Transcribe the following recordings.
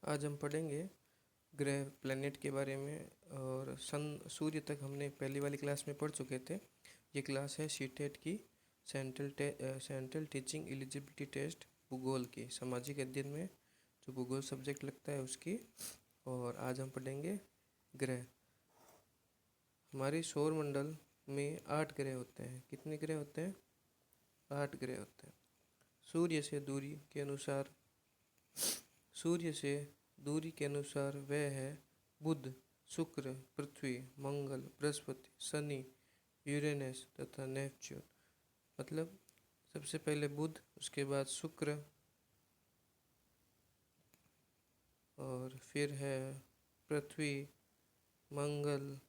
आज हम पढ़ेंगे ग्रह प्लैनेट के बारे में। और सूर्य तक हमने पहली वाली क्लास में पढ़ चुके थे। ये क्लास है सीटेट की सेंट्रल टीचिंग एलिजिबिलिटी टेस्ट भूगोल की, सामाजिक अध्ययन में जो भूगोल सब्जेक्ट लगता है उसकी। और आज हम पढ़ेंगे ग्रह। हमारे सौर मंडल में 8 ग्रह होते हैं। कितने ग्रह होते हैं? 8 ग्रह होते हैं। सूर्य से दूरी के अनुसार वह है बुध, शुक्र, पृथ्वी, मंगल, बृहस्पति, शनि, यूरेनस तथा नेपच्यून। मतलब सबसे पहले बुध, उसके बाद शुक्र, और फिर है पृथ्वी, मंगल,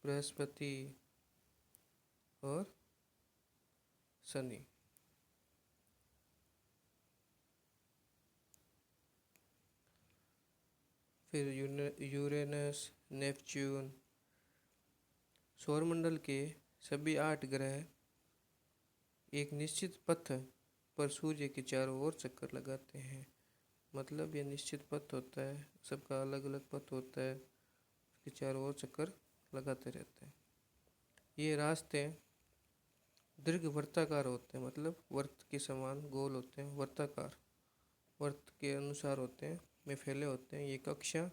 बृहस्पति और शनि। फिर यूरेनस, नेपच्यून। सौरमंडल के सभी 8 ग्रह एक निश्चित पथ पर सूर्य के चारों ओर चक्कर लगाते हैं। मतलब यह निश्चित पथ होता है, सबका अलग अलग पथ होता है, उसके चारों ओर चक्कर लगाते रहते हैं। ये रास्ते दीर्घ वर्ताकार होते हैं, मतलब वर्त के समान गोल होते हैं, वर्ताकार वर्त के अनुसार होते हैं, में फैले होते हैं। ये कक्षा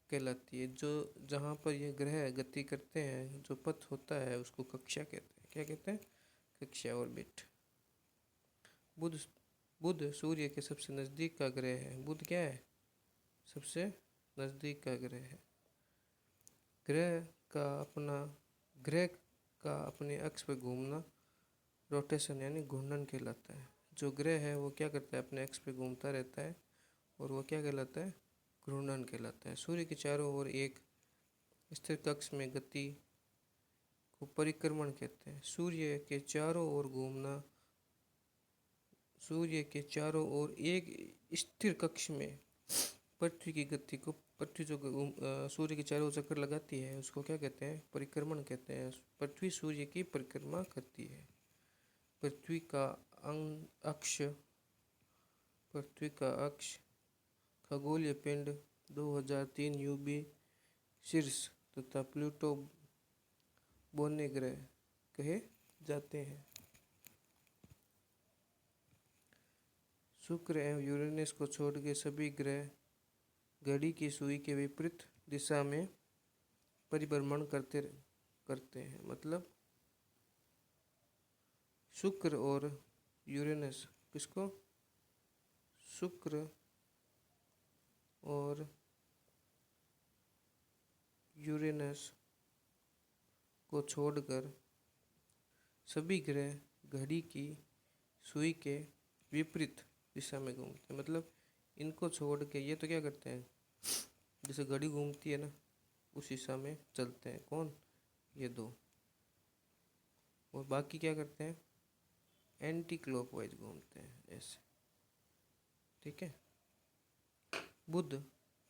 कहलाती है। जो जहाँ पर ये ग्रह गति करते हैं, जो पथ होता है उसको कक्षा कहते हैं। क्या कहते हैं? कक्षा, ऑर्बिट। बुध सूर्य के सबसे नज़दीक का ग्रह है। बुध क्या है? सबसे नज़दीक का ग्रह है। ग्रह का अपने अक्ष पर घूमना रोटेशन यानी घूर्णन कहलाता है। जो ग्रह है वो क्या करता है? अपने अक्ष पे घूमता रहता है, और वो क्या कहलाता है? घूर्णन कहलाता है। सूर्य के चारों ओर एक स्थिर कक्ष में गति को परिक्रमण कहते हैं। सूर्य के चारों ओर एक स्थिर कक्ष में पृथ्वी की गति को, पृथ्वी जो सूर्य के चारों ओर चक्कर लगाती है उसको क्या कहते हैं? परिक्रमण कहते हैं। पृथ्वी सूर्य की परिक्रमा करती है। पृथ्वी का अक्ष खगोलीय पिंड 2003 यूबी शीर्ष तथा प्लूटो बोने ग्रह कहे जाते हैं। शुक्र एवं यूरेनस को छोड़ के सभी ग्रह घड़ी की सुई के विपरीत दिशा में परिभ्रमण करते हैं। मतलब शुक्र और यूरेनस, किसको? शुक्र और यूरेनस को छोड़कर सभी ग्रह घड़ी की सुई के विपरीत दिशा में घूमते हैं। मतलब इनको छोड़ के ये तो क्या करते हैं? जैसे घड़ी घूमती है ना, उस दिशा में चलते हैं। कौन? ये दो। और बाकी क्या करते हैं? एंटी क्लॉकवाइज घूमते हैं, ऐसे। ठीक है। बुध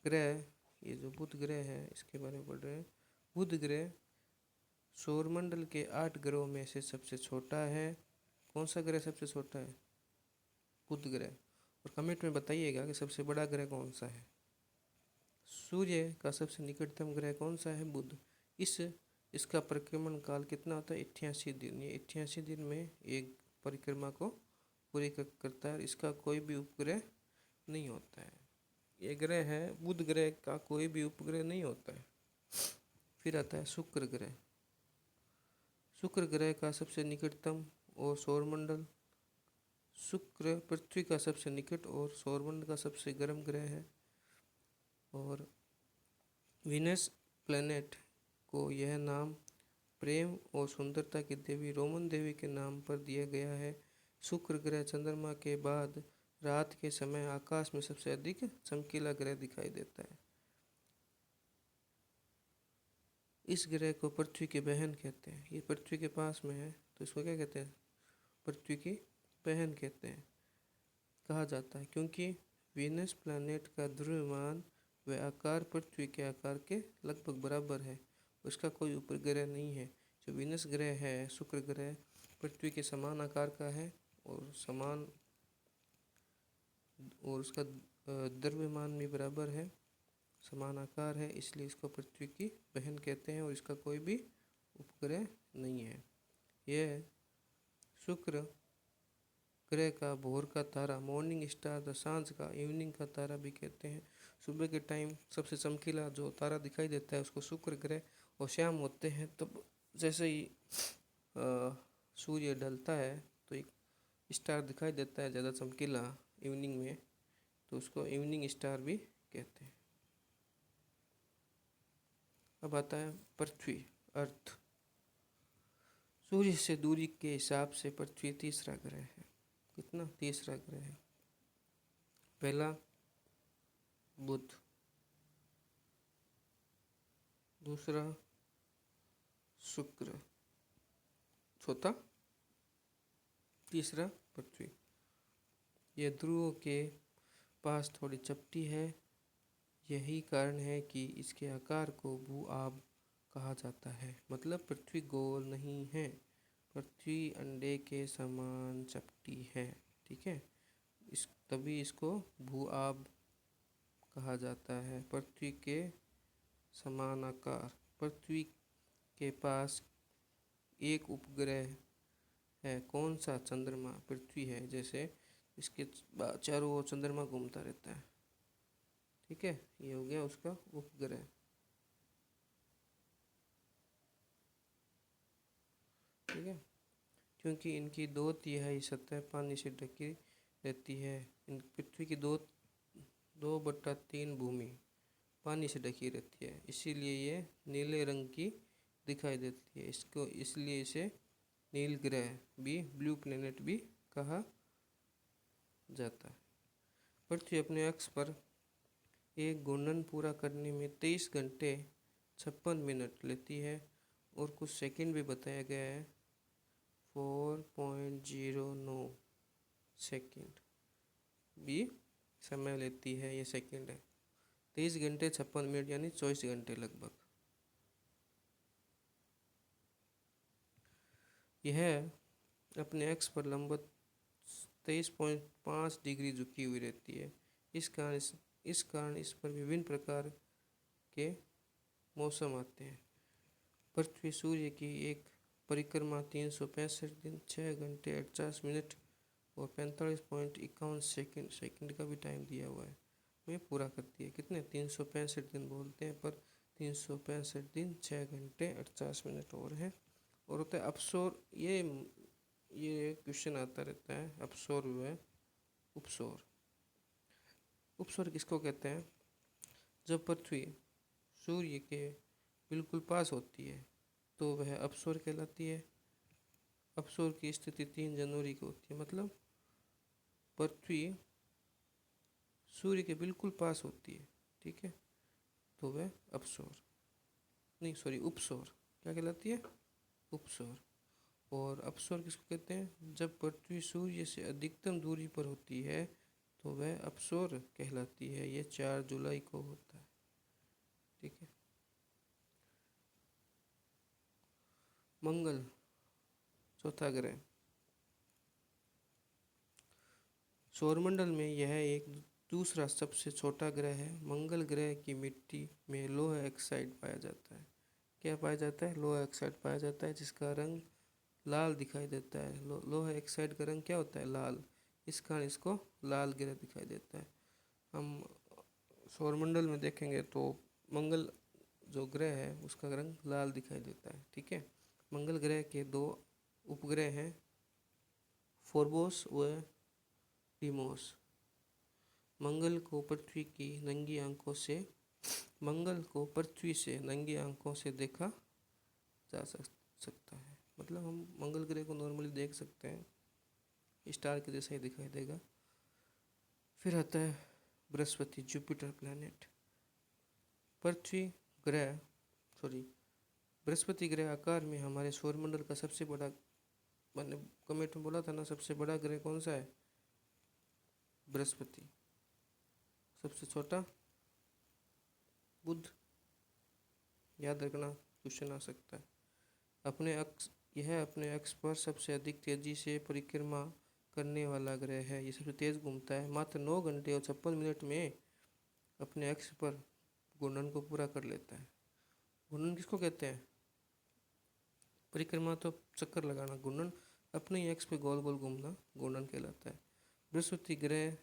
ग्रह, ये जो बुध ग्रह है इसके बारे में पढ़ रहे हैं। बुध ग्रह सौरमंडल के 8 ग्रहों में से सबसे छोटा है। कौन सा ग्रह सबसे छोटा है? बुध ग्रह। और कमेंट में बताइएगा कि सबसे बड़ा ग्रह कौन सा है। सूर्य का सबसे निकटतम ग्रह कौन सा है? बुध। इसका परिक्रमण काल कितना होता है? 88 दिन। ये 88 दिन में एक परिक्रमा को पूरी करता है। इसका कोई भी उपग्रह नहीं होता है। ये ग्रह है, बुध ग्रह का कोई भी उपग्रह नहीं होता है। फिर आता है शुक्र ग्रह। शुक्र ग्रह का सबसे निकटतम और सौरमंडल, शुक्र पृथ्वी का सबसे निकट और सौरमंडल का सबसे गर्म ग्रह है। और वीनस प्लैनेट को यह नाम प्रेम और सुंदरता की देवी रोमन देवी के नाम पर दिया गया है। शुक्र ग्रह चंद्रमा के बाद रात के समय आकाश में सबसे अधिक चमकीला ग्रह दिखाई देता है। इस ग्रह को पृथ्वी की बहन कहते हैं। ये पृथ्वी के पास में है तो इसको क्या कहते हैं? पृथ्वी की बहन कहते हैं, कहा जाता है, क्योंकि वीनस प्लैनेट का द्रव्यमान व आकार पृथ्वी के आकार के लगभग बराबर है। उसका कोई उपग्रह नहीं है। जो वीनस ग्रह है, शुक्र ग्रह, पृथ्वी के समान आकार का है और उसका द्रव्यमान भी बराबर है, समान आकार है, इसलिए इसको पृथ्वी की बहन कहते हैं और इसका कोई भी उपग्रह नहीं है। यह शुक्र ग्रह का भोर का तारा, मॉर्निंग स्टार, सांझ का, इवनिंग का तारा भी कहते हैं। सुबह के टाइम सबसे चमकीला जो तारा दिखाई देता है उसको शुक्र ग्रह, और शाम होते हैं तब जैसे ही सूर्य ढलता है तो एक स्टार दिखाई देता है ज़्यादा चमकीला इवनिंग में, तो उसको इवनिंग स्टार भी कहते हैं। अब आता है पृथ्वी, अर्थ। सूर्य से दूरी के हिसाब से पृथ्वी तीसरा ग्रह है। कितना? तीसरा ग्रह है। पहला बुध, दूसरा शुक्र, चौथा, तीसरा पृथ्वी। यह ध्रुवों के पास थोड़ी चपटी है, यही कारण है कि इसके आकार को भू-आब कहा जाता है। मतलब पृथ्वी गोल नहीं है, पृथ्वी अंडे के समान चपटी है, ठीक है। तभी इसको भू-आब कहा जाता है। पृथ्वी के समान आकार। पृथ्वी के पास एक उपग्रह है। कौन सा? चंद्रमा। पृथ्वी है जैसे इसके चारों ओर चंद्रमा घूमता रहता है, ठीक है। ये हो गया उसका उपग्रह, ठीक है। क्योंकि इनकी 2/3 सतह पानी से ढकी रहती है। इन पृथ्वी की 2/3 भूमि पानी से ढकी रहती है, इसीलिए ये नीले रंग की दिखाई देती है। इसको इसलिए इसे नील ग्रह भी, ब्लू प्लेनेट भी कहा जाता है। पृथ्वी अपने अक्ष पर एक घूर्णन पूरा करने में 23 घंटे 56 मिनट लेती है और कुछ सेकंड भी बताया गया है। 4.09 सेकंड भी समय लेती है, ये सेकंड है। 23 घंटे 56 मिनट यानी 24 घंटे लगभग। यह अपने अक्ष पर लंबवत 23.5 डिग्री झुकी हुई रहती है। इस कारण इस पर विभिन्न प्रकार के मौसम आते हैं। पृथ्वी सूर्य की एक परिक्रमा 365 दिन 6 घंटे 48 मिनट और 45.51 सेकंड का भी टाइम दिया हुआ है, वो पूरा करती है। कितने? 365 दिन बोलते हैं, पर 365 दिन 6 घंटे 48 मिनट और है। और होता है अपसौर। ये क्वेश्चन आता रहता है, अपसौर व उपसौर। उपसौर किसको कहते हैं? जब पृथ्वी सूर्य के बिल्कुल पास होती है तो वह अपसौर कहलाती है। अपसौर की स्थिति 3 जनवरी को होती है। मतलब पृथ्वी सूर्य के बिल्कुल पास होती है, ठीक है, तो वह अपसौर नहीं, सॉरी, उपसौर क्या कहलाती है? उपसौर। और अपसौर किसको कहते हैं? जब पृथ्वी सूर्य से अधिकतम दूरी पर होती है तो वह अपसौर कहलाती है। यह 4 जुलाई को होता है, ठीक है। मंगल, चौथा ग्रह। सौरमंडल में यह एक दूसरा सबसे छोटा ग्रह है। मंगल ग्रह की मिट्टी में लोहा ऑक्साइड पाया जाता है। क्या पाया जाता है? लोहा ऑक्साइड पाया जाता है, जिसका रंग लाल दिखाई देता है। लोहा ऑक्साइड का रंग क्या होता है? लाल। इस कारण इसको लाल ग्रह दिखाई देता है। हम सौरमंडल में देखेंगे तो मंगल जो ग्रह है उसका रंग लाल दिखाई देता है, ठीक है। मंगल ग्रह के 2 उपग्रह हैं, फोर्बोस व डीमोस। मंगल को पृथ्वी से नंगी आंखों से देखा जा सकता है। मतलब हम मंगल ग्रह को नॉर्मली देख सकते हैं, स्टार के जैसा ही दिखाई देगा। फिर आता है बृहस्पति, जुपिटर प्लैनेट। बृहस्पति ग्रह आकार में हमारे सौरमंडल का सबसे बड़ा, मैंने कमेंट में बोला था ना, सबसे बड़ा ग्रह कौन सा है? बृहस्पति। सबसे छोटा बुध। याद रखना, क्वेश्चन आ सकता है। यह अपने अक्ष पर सबसे अधिक तेजी से परिक्रमा करने वाला ग्रह है, ये सबसे तेज घूमता है। मात्र 9 घंटे और 56 मिनट में अपने अक्ष पर घूर्णन को पूरा कर लेता है। घूर्णन किसको कहते हैं? परिक्रमा तो चक्कर लगाना, घूर्णन अपने ही अक्ष पे गोल गोल घूमना घूर्णन कहलाता है। बृहस्पति ग्रह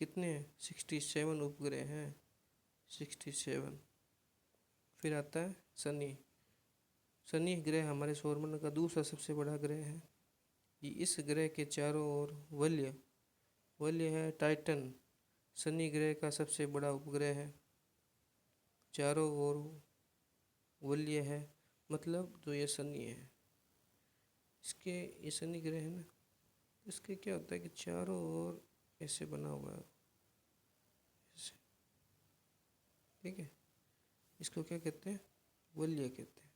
कितने 67 उपग्रह हैं, 67। फिर आता है शनि। शनि ग्रह हमारे सौरमंडल का दूसरा सबसे बड़ा ग्रह है। ये इस ग्रह के चारों ओर वलय है टाइटन। शनि ग्रह का सबसे बड़ा उपग्रह है, चारों ओर वलय है, मतलब जो ये शनि है, इसके ये शनि ग्रह है ना, इसके क्या होता है कि चारों ओर ऐसे बना हुआ है ऐसे, ठीक है। इसको क्या कहते हैं? वलय कहते हैं।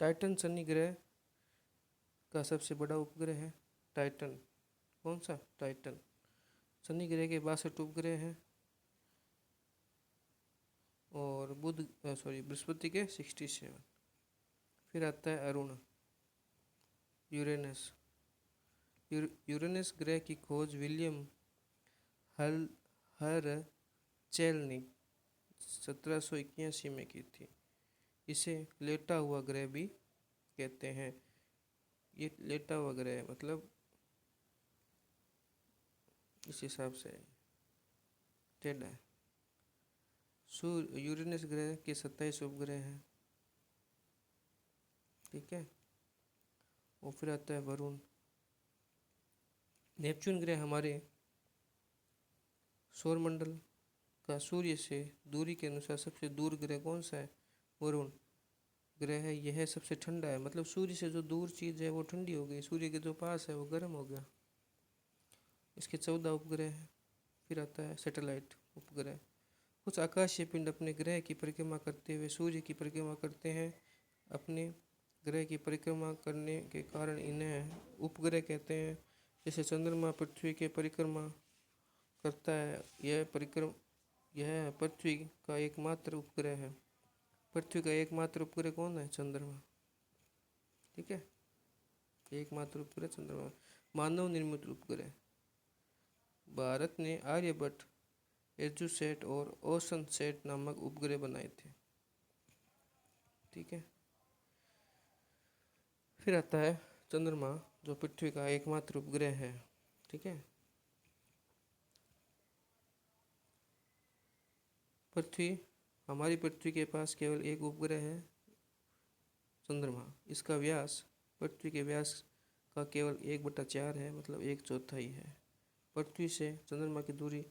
टाइटन शनि ग्रह का सबसे बड़ा उपग्रह है टाइटन। कौन सा? टाइटन। शनि ग्रह के 62 उपग्रह हैं और बृहस्पति के 67। फिर आता है अरुण, यूरेनस। यूरेनस ग्रह की खोज विलियम हरचेलनिक 1781 में की थी। इसे लेटा हुआ ग्रह भी कहते हैं। ये लेटा हुआ ग्रह है, मतलब इस हिसाब से टेढ़ा है। यूरेनस ग्रह के 27 उपग्रह हैं, ठीक है। और फिर आता है वरुण। नेपच्यून ग्रह हमारे सौरमंडल का सूर्य से दूरी के अनुसार सबसे दूर ग्रह कौन सा है? वरुण ग्रह है। यह सबसे ठंडा है, मतलब सूर्य से जो दूर चीज़ है वो ठंडी हो गई, सूर्य के जो पास है वो गर्म हो गया। इसके 14 उपग्रह हैं। फिर आता है सैटेलाइट उपग्रह। कुछ आकाशीय पिंड अपने ग्रह की परिक्रमा करते हुए सूर्य की परिक्रमा करते हैं। अपने ग्रह की परिक्रमा करने के कारण इन्हें उपग्रह कहते हैं। जैसे चंद्रमा पृथ्वी के परिक्रमा करता है, यह पृथ्वी का एकमात्र उपग्रह है। पृथ्वी का एकमात्र उपग्रह कौन है? चंद्रमा, ठीक है। एकमात्र उपग्रह चंद्रमा। मानव निर्मित उपग्रह। भारत ने आर्यभट्ट, एजुसेट और ओशन सेट नामक उपग्रह बनाए थे, ठीक है। फिर आता है चंद्रमा, जो पृथ्वी का एकमात्र उपग्रह है, ठीक है। हमारी पृथ्वी के पास केवल एक उपग्रह है, चंद्रमा। इसका व्यास पृथ्वी के व्यास का केवल 1/4 है, मतलब 1/4 है। पृथ्वी से चंद्रमा की दूरी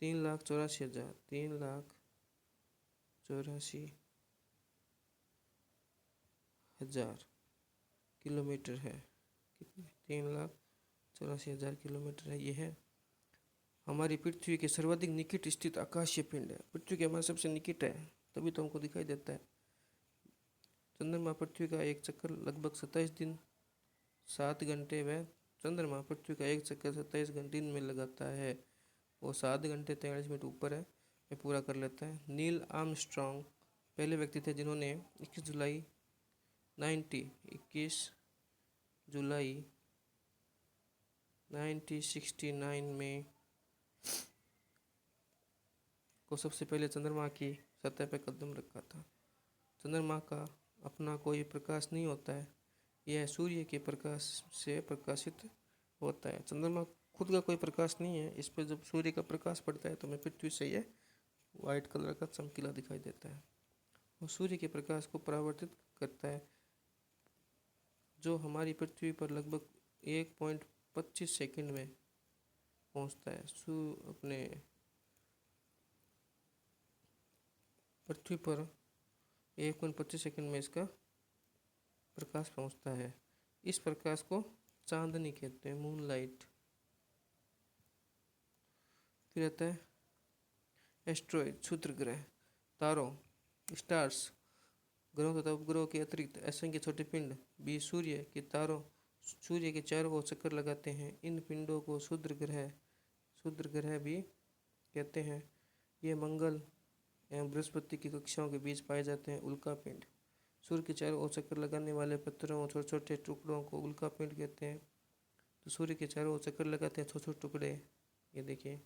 3,84,000 किलोमीटर है। कितने? 3,84,000 किलोमीटर है। यह हमारी पृथ्वी के सर्वाधिक निकट स्थित आकाशीय पिंड है। पृथ्वी के हमारे सबसे निकट है, तभी तो हमको दिखाई देता है। चंद्रमा पृथ्वी का एक चक्कर लगभग 27 दिन 7 घंटे व चंद्रमा पृथ्वी का एक चक्कर 27 घंटे में लगाता है। वो 7 घंटे 43 मिनट ऊपर है में पूरा कर लेता है। नील आर्मस्ट्रॉन्ग पहले व्यक्ति थे जिन्होंने 21 जुलाई 1969 में को सबसे पहले चंद्रमा की सतह पर कदम रखा था। चंद्रमा का अपना कोई प्रकाश नहीं होता है, यह सूर्य के प्रकाश से प्रकाशित होता है। चंद्रमा खुद का कोई प्रकाश नहीं है, इस पर जब सूर्य का प्रकाश पड़ता है तो हमें पृथ्वी से यह वाइट कलर का चमकीला दिखाई देता है। और सूर्य के प्रकाश को परावर्तित करता है, जो हमारी पृथ्वी पर लगभग 1.25 सेकंड में पहुंचता है। अपने पृथ्वी पर 1.25 सेकंड में इसका प्रकाश पहुंचता है। इस प्रकाश को चांदनी कहते हैं, मूनलाइट। फिर आता है एस्ट्रॉइड, क्षुद्र ग्रह, तारों, स्टार्स। ग्रहों तथा उपग्रहों के अतिरिक्त असंख्य छोटे पिंड भी सूर्य के चारों ओर चक्कर लगाते हैं। इन पिंडों को क्षुद्र ग्रह भी कहते हैं। ये मंगल एवं बृहस्पति की कक्षाओं के बीच पाए जाते हैं। उल्का पिंड सूर्य के चारों ओर चक्कर लगाने वाले पत्थरों और छोटे छोटे टुकड़ों को उल्कापिंड कहते हैं। तो सूर्य के चारों ओर चक्कर लगाते हैं छोटे छोटे टुकड़े, ये देखिए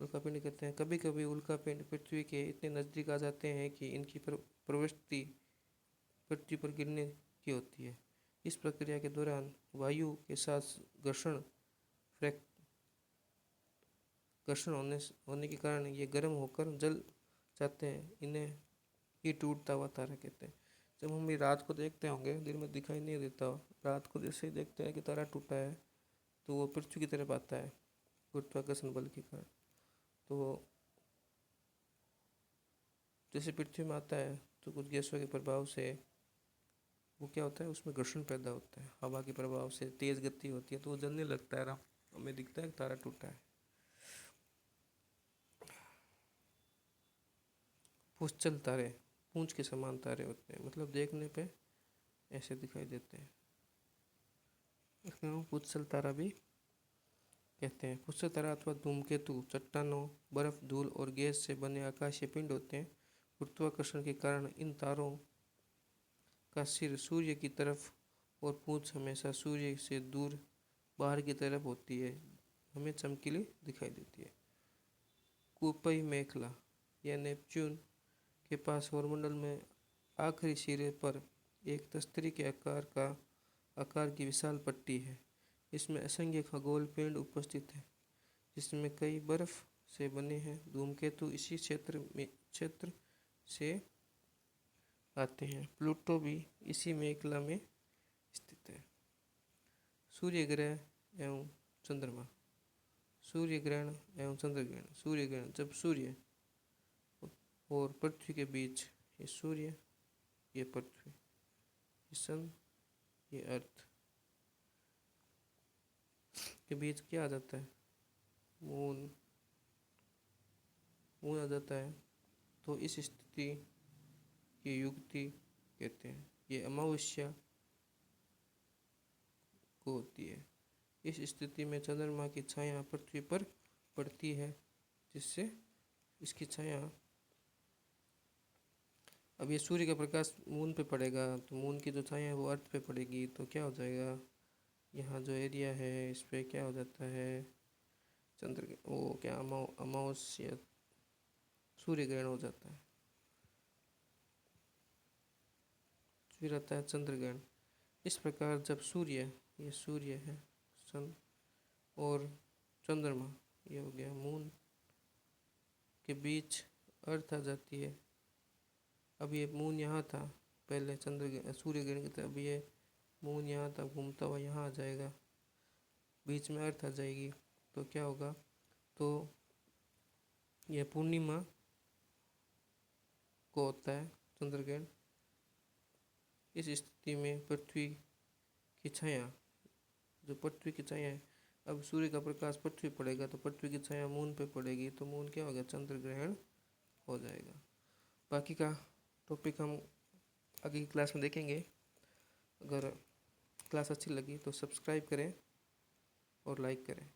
उल्कापिंड कहते हैं। कभी कभी उल्कापिंड पृथ्वी के इतने नज़दीक आ जाते हैं कि इनकी प्रवृत्ति पृथ्वी पर गिरने की होती है। इस प्रक्रिया के दौरान वायु के साथ घर्षण होने के कारण ये गर्म होकर जल जाते हैं। इन्हें ही टूटता हुआ तारा कहते हैं। जब हम ये रात को देखते होंगे, दिन में दिखाई नहीं देता, रात को जैसे ही देखते हैं कि तारा टूटा है तो वो पृथ्वी की तरफ आता है गुरुत्वाकर्षण बल के कारण। तो जैसे पृथ्वी में आता है तो कुछ गैसों के प्रभाव से वो क्या होता है, उसमें घर्षण पैदा होता है, हवा के प्रभाव से तेज गति होती है तो वो जलने लगता है, हमें दिखता है तारा टूटा है। पुंछल तारे पूंछ के समान तारे होते हैं, मतलब देखने पे ऐसे दिखाई देते हैं, इसको पुंछल तारा भी कहते हैं। पुंछल तारा अथवा धूमकेतु चट्टानों, बर्फ, धूल और गैस से बने आकाशीय पिंड होते हैं। गुरुत्वाकर्षण के कारण इन तारों का सिर सूर्य की तरफ और पूंछ हमेशा सूर्य से दूर बाहर की तरफ होती है, हमें चमकीली दिखाई देती है। कुपई मेखला, यह नेपच्यून के पास सौरमंडल में आखिरी सिरे पर एक तस्तरी के आकार की विशाल पट्टी है। इसमें असंख्य खगोल पिंड उपस्थित है जिसमें कई बर्फ से बने हैं। धूमकेतु इसी क्षेत्र से आते हैं। प्लूटो भी इसी मेखला में स्थित है। सूर्य ग्रह एवं चंद्रमा। सूर्य ग्रहण एवं चंद्र ग्रहण। सूर्य ग्रहण जब सूर्य और पृथ्वी के बीच, ये सूर्य, ये पृथ्वी, ये सन, ये अर्थ के बीच क्या आ जाता है, मून आ जाता है, तो इस स्थिति की युक्ति कहते हैं। ये अमावस्या को होती है। इस स्थिति में चंद्रमा की छाया पृथ्वी पर पड़ती है, जिससे इसकी छाया, अब ये सूर्य का प्रकाश मून पे पड़ेगा तो मून की जो छाया है वो अर्थ पे पड़ेगी, तो क्या हो जाएगा, यहाँ जो एरिया है इस पे क्या हो जाता है, चंद्र वो क्या अमावस्या सूर्य ग्रहण हो जाता है। फिर आता है चंद्र ग्रहण। इस प्रकार जब सूर्य, ये सूर्य है, सन और चंद्रमा, ये हो गया मून, के बीच अर्थ आ जाती है। अब ये मून यहाँ था पहले सूर्य ग्रहण की तरह, अब ये मून यहाँ था घूमता हुआ यहाँ आ जाएगा, बीच में अर्थ आ जाएगी, तो क्या होगा, तो यह पूर्णिमा को होता है चंद्र ग्रहण। इस स्थिति में पृथ्वी की छाया, जो पृथ्वी की छाया है, अब सूर्य का प्रकाश पृथ्वी पड़ेगा तो पृथ्वी की छाया मून पे पड़ेगी, तो मून क्या होगा, चंद्र ग्रहण हो जाएगा। बाकी का टॉपिक हम आगे की क्लास में देखेंगे। अगर क्लास अच्छी लगी तो सब्सक्राइब करें और लाइक करें।